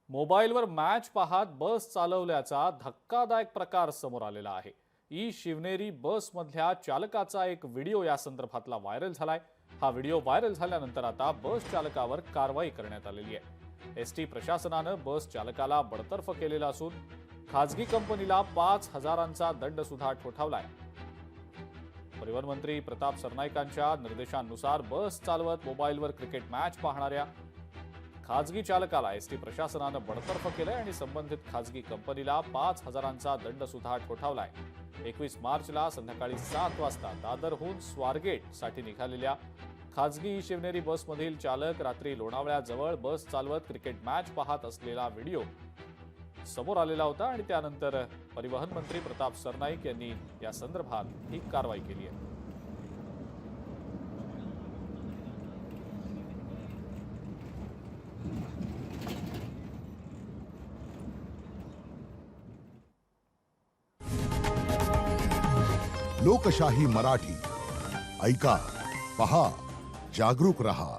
मोबाईलवर मॅच पाहत बस चालवल्याचा धक्कादायक प्रकार समोर आलेला आहे। शिवनेरी बसमधल्या चालकाचा एक व्हिडिओ या संदर्भातला व्हायरल झालाय। हा व्हिडिओ व्हायरल झाल्यानंतर आता बस चालकावर कारवाई करण्यात आलेली आहे। एसटी प्रशासनानं बस चालकाला बडतर्फ केलेला असून खासगी कंपनीला 5,000चा दंड सुद्धा ठोठावलाय। परिवहन मंत्री प्रताप सरनाईकांच्या निर्देशांनुसार बस चालवत मोबाईलवर क्रिकेट मॅच पाहणाऱ्या खासगी चालकाला एसटी प्रशासनानं बडतर्फ केलंय आणि संबंधित खासगी कंपनीला 5,000चा दंड सुद्धा ठोठावलाय। 21 मार्चला संध्याकाळी 7 वाजता दादरहून स्वारगेट साठी निघालेल्या खासगी शिवनेरी बसमधील चालक रात्री लोणावळ्याजवळ बस चालवत क्रिकेट मॅच पाहत असलेला व्हिडिओ समोर आलेला होता आणि त्यानंतर परिवहन मंत्री प्रताप सरनाईक यांनी या संदर्भात ही कारवाई केली आहे। लोकशाही मराठी ऐका, पहा, जागरूक रहा।